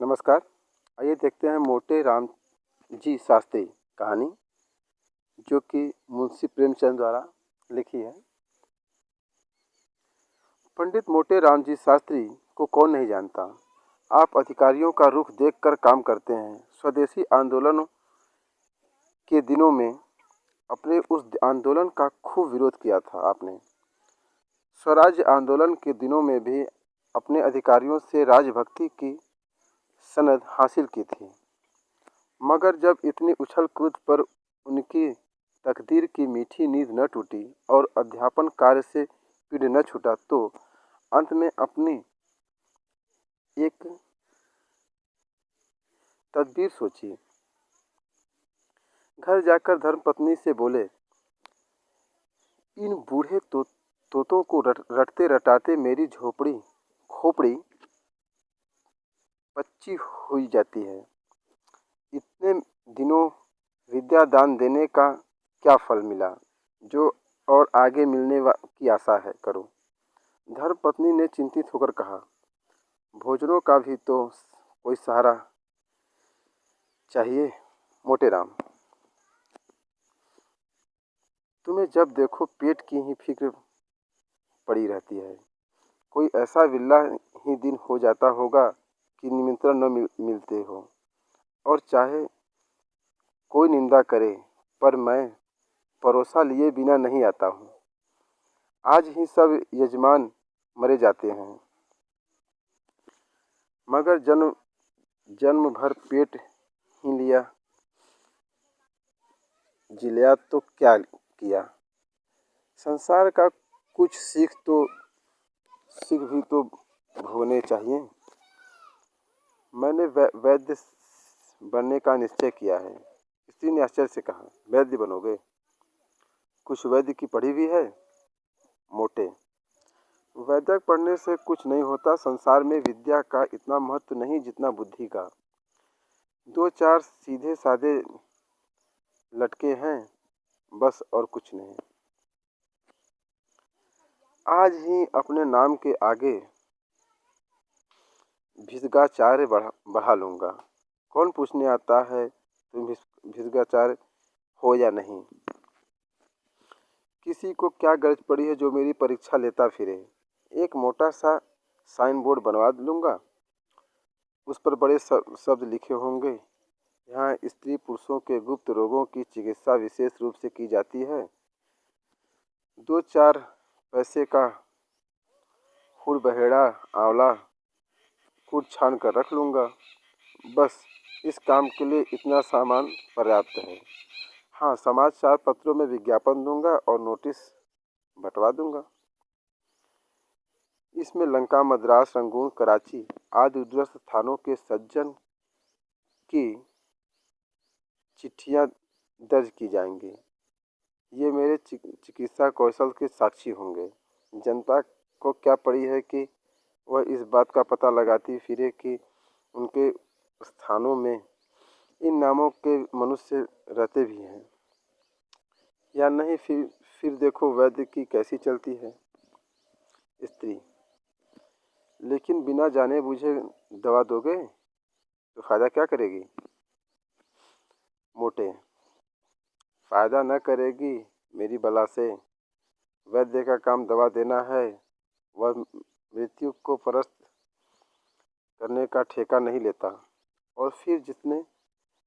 नमस्कार। आइए देखते हैं मोटे राम जी शास्त्री कहानी, जो कि मुंशी प्रेमचंद द्वारा लिखी है। पंडित मोटे राम जी शास्त्री को कौन नहीं जानता। आप अधिकारियों का रुख देखकर काम करते हैं। स्वदेशी आंदोलन के दिनों में अपने उस आंदोलन का खूब विरोध किया था आपने। स्वराज्य आंदोलन के दिनों में भी अपने अधिकारियों से राजभक्ति की सनद हासिल की थी। मगर जब इतनी उछल कूद पर उनकी तकदीर की मीठी नींद न टूटी और अध्यापन कार्य से पीड़ न छूटा, तो अंत में अपनी एक तदबीर सोची। घर जाकर धर्मपत्नी से बोले, इन बूढ़े तोतों को रटते रटाते मेरी झोपड़ी खोपड़ी पच्ची हुई जाती है। इतने दिनों विद्यादान देने का क्या फल मिला, जो और आगे मिलने की आशा है करो। धर्मपत्नी ने चिंतित होकर कहा, भोजनों का भी तो कोई सहारा चाहिए मोटे राम। तुम्हें जब देखो पेट की ही फिक्र पड़ी रहती है। कोई ऐसा विरला ही दिन हो जाता होगा कि निमंत्रण न मिलते हो, और चाहे कोई निंदा करे, पर मैं परोसा लिए बिना नहीं आता हूँ। आज ही सब यजमान मरे जाते हैं, मगर जन्म भर पेट ही लिया जिलिया तो क्या किया। संसार का कुछ सीख भी तो होने चाहिए। मैंने वैद्य बनने का निश्चय किया है। स्त्री ने आश्चर्य से कहा, वैद्य बनोगे? कुछ वैद्य की पढ़ी भी है? मोटे, वैद्य पढ़ने से कुछ नहीं होता। संसार में विद्या का इतना महत्व नहीं जितना बुद्धि का। दो चार सीधे साधे लटके हैं, बस, और कुछ नहीं। आज ही अपने नाम के आगे भिसगाचार्य बढ़ा लूँगा। कौन पूछने आता है तुम भिसगाचार्य हो या नहीं। किसी को क्या गरज पड़ी है जो मेरी परीक्षा लेता फिरे। एक मोटा सा साइन बोर्ड बनवा लूँगा। उस पर बड़े शब्द लिखे होंगे, यहाँ स्त्री पुरुषों के गुप्त रोगों की चिकित्सा विशेष रूप से की जाती है। दो चार पैसे का हुड़बहेड़ा आंवला कूट छान कर रख लूँगा। बस, इस काम के लिए इतना सामान पर्याप्त है। हाँ, समाचार पत्रों में विज्ञापन दूंगा और नोटिस बंटवा दूंगा। इसमें लंका, मद्रास, रंगून, कराची आदि दूरस्थ स्थानों के सज्जन की चिट्ठियां दर्ज की जाएंगी। ये मेरे चिकित्सा कौशल के साक्षी होंगे। जनता को क्या पड़ी है कि वह इस बात का पता लगाती फिरे कि उनके स्थानों में इन नामों के मनुष्य रहते भी हैं या नहीं। फिर देखो वैद्य की कैसी चलती है। स्त्री, लेकिन बिना जाने बूझे दवा दोगे तो फायदा क्या करेगी। मोटे, फायदा न करेगी मेरी बला से। वैद्य का काम दवा देना है, वह मृत्यु को परस्त करने का ठेका नहीं लेता। और फिर जितने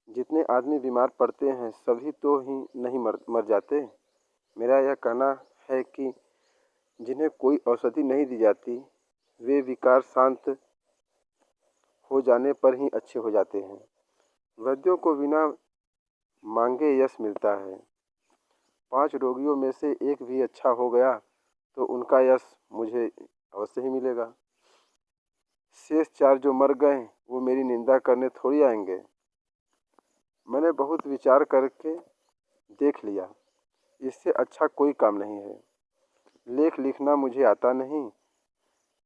जितने आदमी बीमार पड़ते हैं सभी तो ही नहीं मर जाते। मेरा यह कहना है कि जिन्हें कोई औषधि नहीं दी जाती, वे विकार शांत हो जाने पर ही अच्छे हो जाते हैं। वैद्यों को बिना मांगे यश मिलता है। 5 रोगियों में से एक भी अच्छा हो गया तो उनका यश मुझे अवश्य ही मिलेगा। शेष 4 जो मर गए वो मेरी निंदा करने थोड़ी आएंगे। मैंने बहुत विचार करके देख लिया, इससे अच्छा कोई काम नहीं है। लेख लिखना मुझे आता नहीं,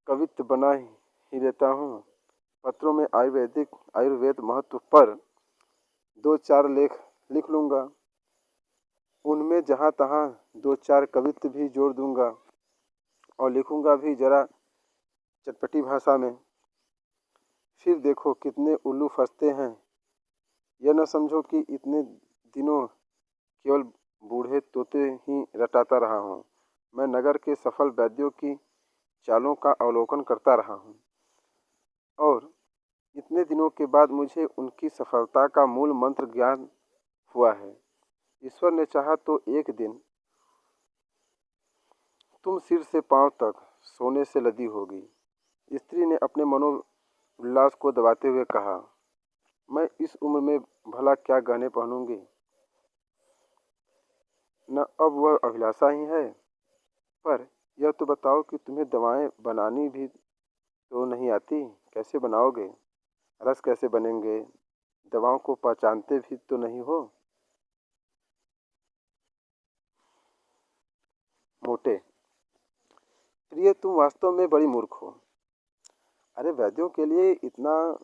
कवित्व बना ही लेता हूँ। पत्रों में आयुर्वेद महत्व पर 2-4 लेख लिख लूँगा। उनमें जहाँ तहाँ 2-4 कवित्व भी जोड़ दूँगा और लिखूँगा भी जरा चटपटी भाषा में। फिर देखो कितने उल्लू फंसते हैं। यह न समझो कि इतने दिनों केवल बूढ़े तोते ही रटाता रहा हूँ। मैं नगर के सफल वैद्यों की चालों का अवलोकन करता रहा हूँ और इतने दिनों के बाद मुझे उनकी सफलता का मूल मंत्र ज्ञान हुआ है। ईश्वर ने चाहा तो एक दिन तुम सिर से पांव तक सोने से लदी होगी। स्त्री ने अपने मनोल्लास को दबाते हुए कहा, मैं इस उम्र में भला क्या गहने पहनूंगी। न अब वह अभिलाषा ही है। पर यह तो बताओ कि तुम्हें दवाएं बनानी भी तो नहीं आती। कैसे बनाओगे? रस कैसे बनेंगे? दवाओं को पहचानते भी तो नहीं हो। मोटे, प्रिय तुम वास्तव में बड़ी मूर्ख हो। अरे वैद्यों के लिए इतना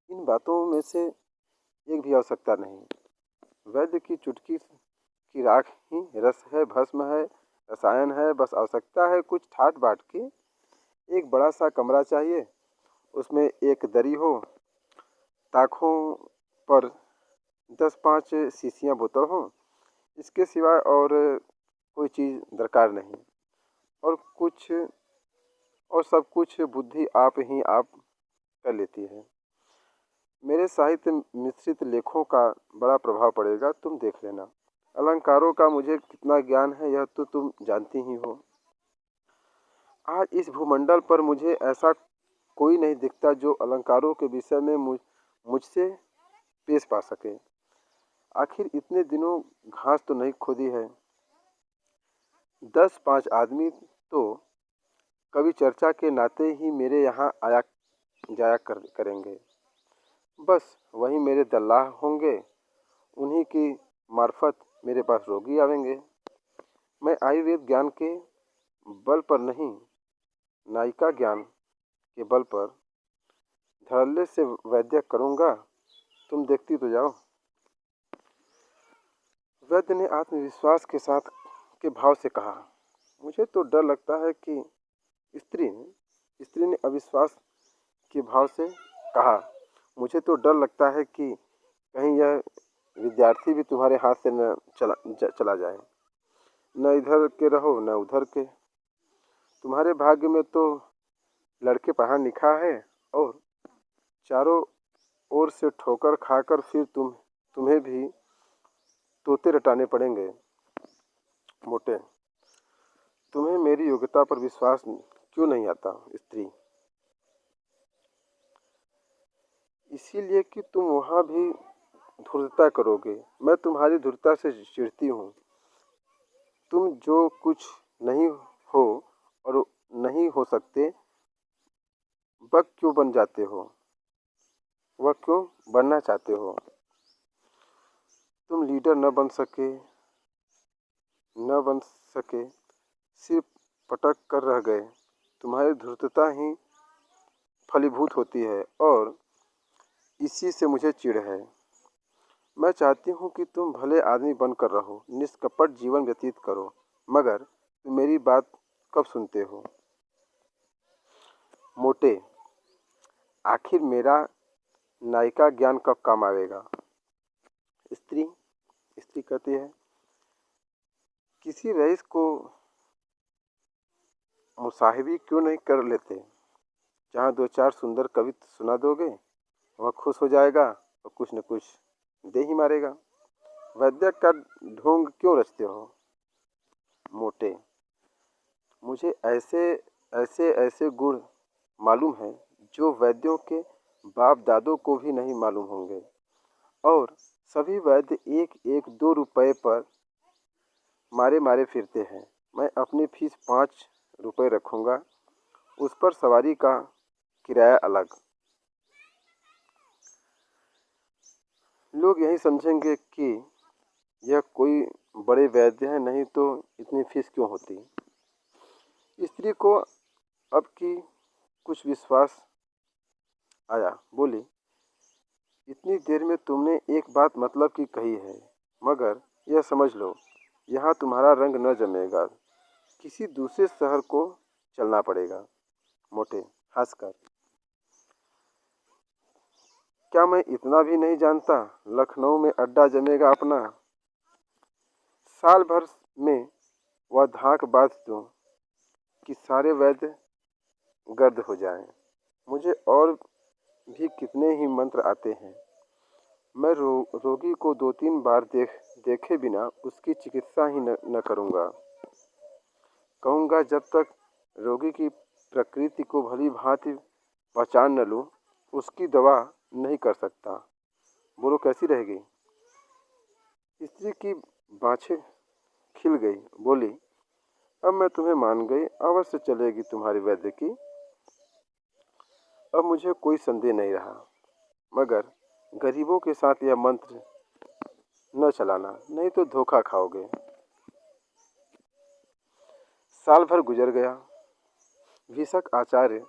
इन बातों में से एक भी आवश्यकता नहीं। वैद्य की चुटकी की राख ही रस है, भस्म है, रसायन है। बस आवश्यकता है कुछ ठाट बाट की। एक बड़ा सा कमरा चाहिए, उसमें एक दरी हो, ताकों पर 10-5 शीशियाँ बोतल हों। इसके सिवाय और कोई चीज़ दरकार नहीं। और कुछ और सब कुछ बुद्धि आप ही आप कर लेती है। मेरे साहित्य मिश्रित लेखों का बड़ा प्रभाव पड़ेगा, तुम देख लेना। अलंकारों का मुझे कितना ज्ञान है यह तो तुम जानती ही हो। आज इस भूमंडल पर मुझे ऐसा कोई नहीं दिखता जो अलंकारों के विषय में मुझसे पेश पा सके। आखिर इतने दिनों घास तो नहीं खोदी है। 10-5 आदमी तो कवि चर्चा के नाते ही मेरे यहाँ आया जाया करेंगे। बस वही मेरे दल्लाह होंगे। उन्हीं की मार्फत मेरे पास रोगी आवेंगे। मैं आयुर्वेद ज्ञान के बल पर नहीं, नायिका ज्ञान के बल पर धड़ल्ले से वैद्य करूँगा। तुम देखती तो जाओ। वैद्य ने आत्मविश्वास के साथ के भाव से कहा, मुझे तो डर लगता है कि स्त्री ने अविश्वास के भाव से कहा, मुझे तो डर लगता है कि कहीं यह विद्यार्थी भी तुम्हारे हाथ से न चला जाए। न इधर के रहो न उधर के। तुम्हारे भाग्य में तो लड़के पढ़ा लिखा है और चारों ओर से ठोकर खाकर फिर तुम्हें भी तोते रटाने पड़ेंगे। मोटे, तुम्हें मेरी योग्यता पर विश्वास क्यों नहीं आता? स्त्री, इसीलिए कि तुम वहाँ भी धूर्तता करोगे। मैं तुम्हारी धूर्तता से चिढ़ती हूँ। तुम जो कुछ नहीं हो और नहीं हो सकते, वह क्यों बन जाते हो? वह क्यों बनना चाहते हो? तुम लीडर न बन सके, सिर्फ पटक कर रह गए। तुम्हारी धूर्तता ही फलीभूत होती है और इसी से मुझे चिढ़ है। मैं चाहती हूँ कि तुम भले आदमी बनकर रहो, निष्कपट जीवन व्यतीत करो, मगर तुम मेरी बात कब सुनते हो? मोटे, आखिर मेरा नायिका ज्ञान कब काम आवेगा? स्त्री स्त्री कहती है, किसी रईस को मुसाहिबी क्यों नहीं कर लेते? जहाँ 2-4 सुंदर कविता सुना दोगे, वह खुश हो जाएगा और कुछ न कुछ दे ही मारेगा। वैद्य का ढोंग क्यों रचते हो? मोटे, मुझे ऐसे ऐसे ऐसे गुण मालूम हैं जो वैद्यों के बाप दादों को भी नहीं मालूम होंगे। और सभी वैद्य 1-1, 2 रुपए पर मारे मारे फिरते हैं। मैं अपनी फीस 5 रुपए रखूँगा, उस पर सवारी का किराया अलग। लोग यही समझेंगे कि यह कोई बड़े वैद्य हैं, नहीं तो इतनी फीस क्यों होती? स्त्री को अब की कुछ विश्वास आया, बोली, इतनी देर में तुमने एक बात मतलब की कही है, मगर यह समझ लो, यहाँ तुम्हारा रंग न जमेगा। किसी दूसरे शहर को चलना पड़ेगा। मोटे हंसकर, क्या मैं इतना भी नहीं जानता? लखनऊ में अड्डा जमेगा अपना। साल भर में वह धाक बांध दूं कि सारे वैद्य गर्द हो जाएं। मुझे और भी कितने ही मंत्र आते हैं। मैं रोगी को 2-3 बार देखे बिना उसकी चिकित्सा ही न करूँगा। कहूँगा जब तक रोगी की प्रकृति को भली भांति पहचान न लूँ, उसकी दवा नहीं कर सकता। बोलो कैसी रहेगी? स्त्री की बाँछें खिल गई, बोली, अब मैं तुम्हें मान गई, अवश्य चलेगी तुम्हारी वैद्य की। अब मुझे कोई संदेह नहीं रहा, मगर गरीबों के साथ यह मंत्र न चलाना, नहीं तो धोखा खाओगे। साल भर गुजर गया। विशक आचार्य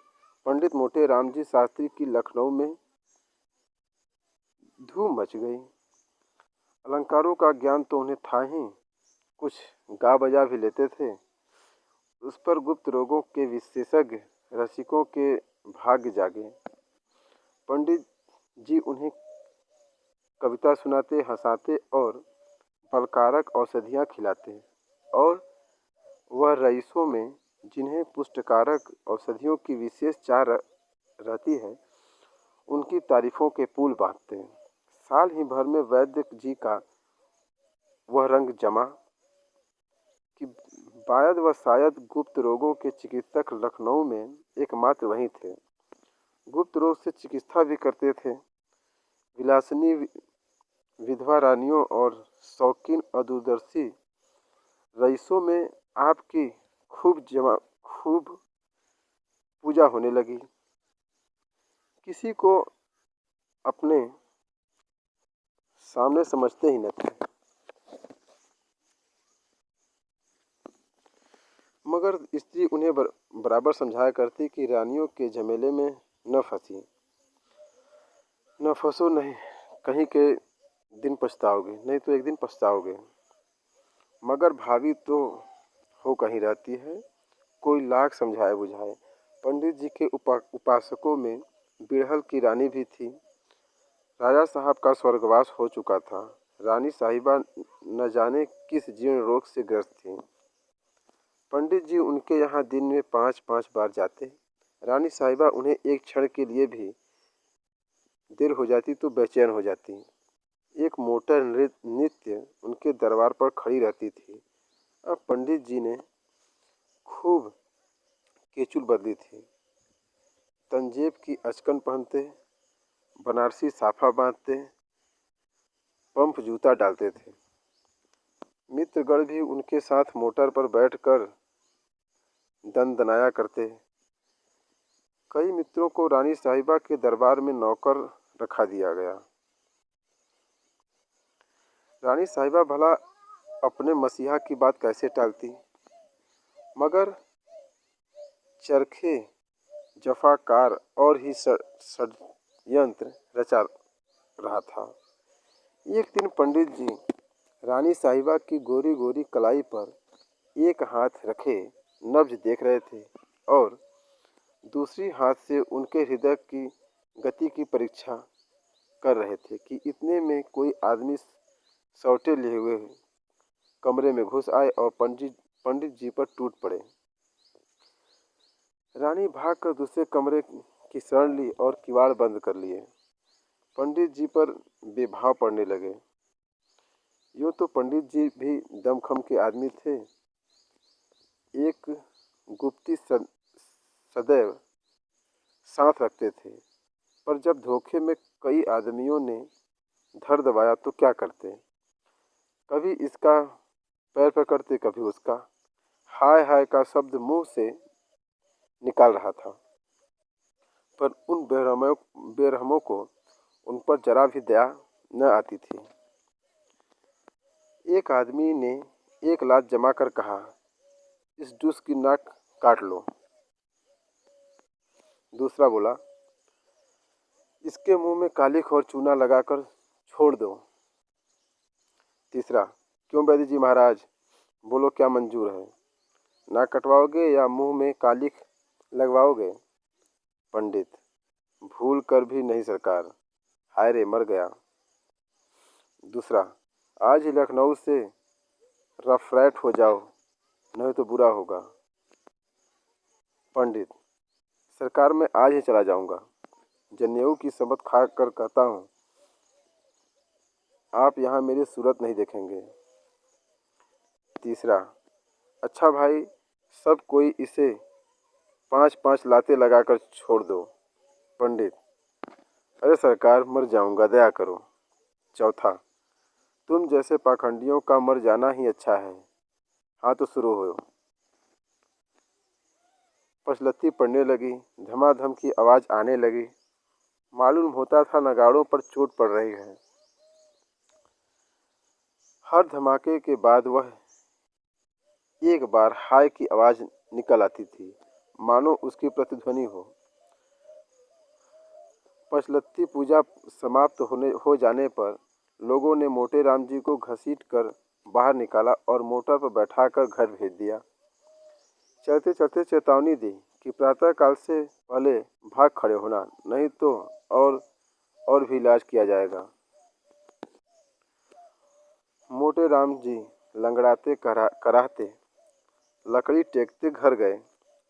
पंडित मोटे राम जी शास्त्री की लखनऊ में धूम मच गई। अलंकारों का ज्ञान तो उन्हें था ही, कुछ गा बजा भी लेते थे। उस पर गुप्त रोगों के विशेषज्ञ रसिकों के भाग्य जागे। पंडित जी उन्हें कविता सुनाते, हंसाते और बलकारक औषधियाँ खिलाते, और वह रईसों में जिन्हें पुष्टकारक औषधियों की विशेष चाह रहती है, उनकी तारीफों के पुल बांधते हैं। साल ही भर में वैद्य जी का वह रंग जमा कि शायद व शायद गुप्त रोगों के चिकित्सक लखनऊ में एकमात्र वही थे। गुप्त रोग से चिकित्सा भी करते थे। विलासिनी विधवा रानियों और शौकीन अदूरदर्शी रईसों में आपकी खूब पूजा होने लगी। किसी को अपने सामने समझते ही न थे। मगर स्त्री उन्हें बराबर समझाया करती कि रानियों के झमेले में न फंसो, नहीं कहीं के दिन पछताओगे, नहीं तो एक दिन पछताओगे। मगर भाभी तो हो कहीं रहती है, कोई लाख समझाए बुझाए। पंडित जी के उपासकों में बिरहल की रानी भी थी। राजा साहब का स्वर्गवास हो चुका था। रानी साहिबा न जाने किस जीर्ण रोग से ग्रस्त थी। पंडित जी उनके यहाँ दिन में 5-5 बार जाते। रानी साहिबा उन्हें एक क्षण के लिए भी देर हो जाती तो बेचैन हो जाती। एक मोटर नित्य उनके दरबार पर खड़ी रहती थी। अब पंडित जी ने खूब केचुल बदली थी। तंजेब की अचकन पहनते, बनारसी साफा बांधते, पंप जूता डालते थे। मित्रगण भी उनके साथ मोटर पर बैठकर दनदनाया करते। कई मित्रों को रानी साहिबा के दरबार में नौकर रखा दिया गया। रानी साहिबा भला अपने मसीहा की बात कैसे टालती, मगर चरखे जफाकार और ही षड्यंत्र रचा रहा था। एक दिन पंडित जी रानी साहिबा की गोरी गोरी कलाई पर एक हाथ रखे नब्ज देख रहे थे और दूसरी हाथ से उनके हृदय की गति की परीक्षा कर रहे थे कि इतने में कोई आदमी सौटे लिए हुए कमरे में घुस आए और पंडित जी पर टूट पड़े। रानी भागकर दूसरे कमरे की शरण ली और किवाड़ बंद कर लिए। पंडित जी पर बेभाव पड़ने लगे। यूँ तो पंडित जी भी दमखम के आदमी थे। एक गुप्ती सदैव साथ रखते थे, पर जब धोखे में कई आदमियों ने धर दबाया तो क्या करते। कभी इसका पैर पकड़ते, कभी उसका। हाय हाय का शब्द मुंह से निकाल रहा था, पर उन बेरहमों को उन पर जरा भी दया न आती थी। एक आदमी ने 1 लाख जमा कर कहा, इस डूस की नाक काट लो। दूसरा बोला, इसके मुंह में कालिख और चूना लगाकर छोड़ दो। तीसरा, क्यों वैद्य जी महाराज, बोलो क्या मंजूर है, नाक कटवाओगे या मुंह में कालिख लगवाओगे? पंडित, भूल कर भी नहीं सरकार, हाय रे मर गया। दूसरा, आज ही लखनऊ से रफरैट हो जाओ, नहीं तो बुरा होगा। पंडित, सरकार में आज ही चला जाऊंगा। जनेऊ की शपथ खा कर कहता हूँ, आप यहाँ मेरी सूरत नहीं देखेंगे। तीसरा, अच्छा भाई, सब कोई इसे 5-5 लाते लगाकर छोड़ दो। पंडित, अरे सरकार मर जाऊंगा, दया करो। चौथा, तुम जैसे पाखंडियों का मर जाना ही अच्छा है। हाँ तो शुरू हो। पचलत्ती पड़ने लगी, धमाधम की आवाज़ आने लगी। मालूम होता था नगाड़ों पर चोट पड़ रही है। हर धमाके के बाद वह एक बार हाय की आवाज़ निकल आती थी, मानो उसकी प्रतिध्वनि हो। पचलत्ती पूजा समाप्त हो जाने पर लोगों ने मोटे राम जी को घसीट कर बाहर निकाला और मोटर पर बैठाकर घर भेज दिया। चलते चलते चेतावनी दी कि प्रातःकाल से पहले भाग खड़े होना, नहीं तो और भी इलाज किया जाएगा। मोटे राम जी लंगड़ाते कराहते लकड़ी टेकते घर गए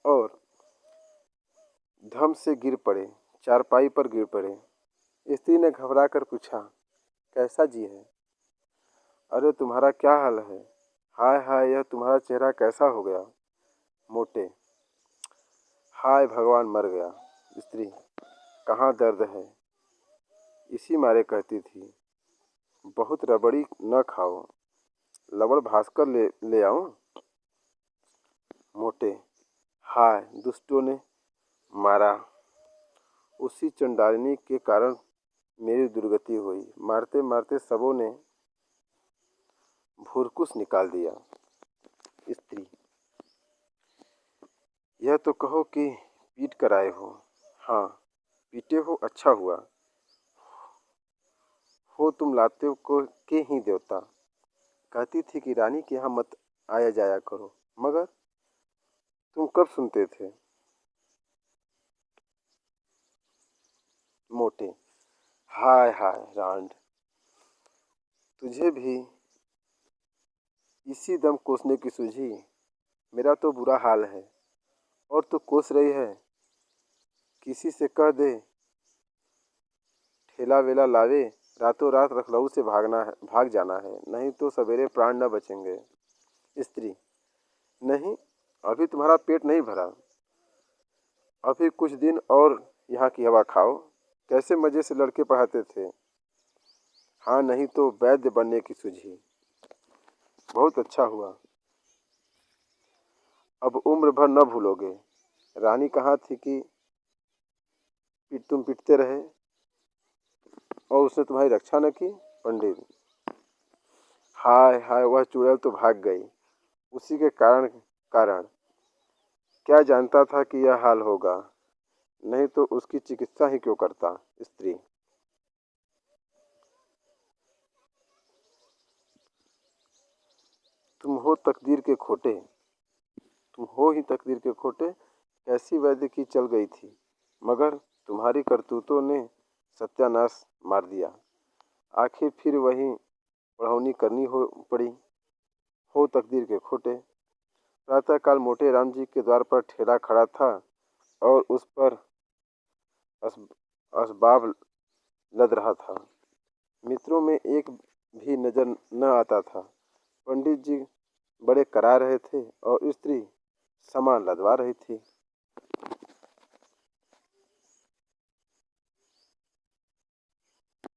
और धम से गिर पड़े, चारपाई पर गिर पड़े। स्त्री ने घबरा कर पूछा, कैसा जी है? अरे तुम्हारा क्या हाल है? हाय हाय, यह तुम्हारा चेहरा कैसा हो गया? मोटे, हाय भगवान, मर गया। स्त्री, कहाँ दर्द है? इसी मारे कहती थी, बहुत रबड़ी न खाओ, लवण भास्कर ले आऊं? मोटे, हाय दुष्टों ने मारा, उसी चंडालिनी के कारण मेरी दुर्गति हुई। मारते मारते सबों ने भूरकुस निकाल दिया। स्त्री, यह तो कहो कि पीट कर आए हो। हाँ, पीटे हो, अच्छा हुआ। हो तुम लाते को के ही देवता। कहती थी कि रानी के यहाँ मत आया जाया करो, मगर तुम कब सुनते थे? मोटे, हाय हाय रांड, तुझे भी इसी दम कोसने की सूझी। मेरा तो बुरा हाल है और तू कोस रही है। किसी से कह दे ठेला वेला लावे, रातों रात लखनऊ से भाग जाना है, नहीं तो सवेरे प्राण न बचेंगे। स्त्री, नहीं, अभी तुम्हारा पेट नहीं भरा, अभी कुछ दिन और यहाँ की हवा खाओ। कैसे मज़े से लड़के पढ़ाते थे। हाँ, नहीं तो वैद्य बनने की सूझी। बहुत अच्छा हुआ, अब उम्र भर न भूलोगे। रानी कहाँ थी कि तुम पिटते रहे और उसने तुम्हारी रक्षा न की। पंडित, हाय हाय, वह चुड़ैल तो भाग गई, उसी के कारण क्या जानता था कि यह हाल होगा, नहीं तो उसकी चिकित्सा ही क्यों करता। स्त्री, तुम हो तकदीर के खोटे, तुम हो ही तकदीर के खोटे। कैसी वैद्य की चल गई थी, मगर तुम्हारी करतूतों ने सत्यानाश मार दिया। आखिर फिर वही पढ़ौनी करनी हो पड़ी। हो तकदीर के खोटे। प्रातःकाल मोटे राम जी के द्वार पर ठेला खड़ा था और उस पर अस, असबाब लद रहा था। मित्रों में एक भी नजर न आता था। पंडित जी बड़े करा रहे थे और स्त्री सामान लदवा रही थी।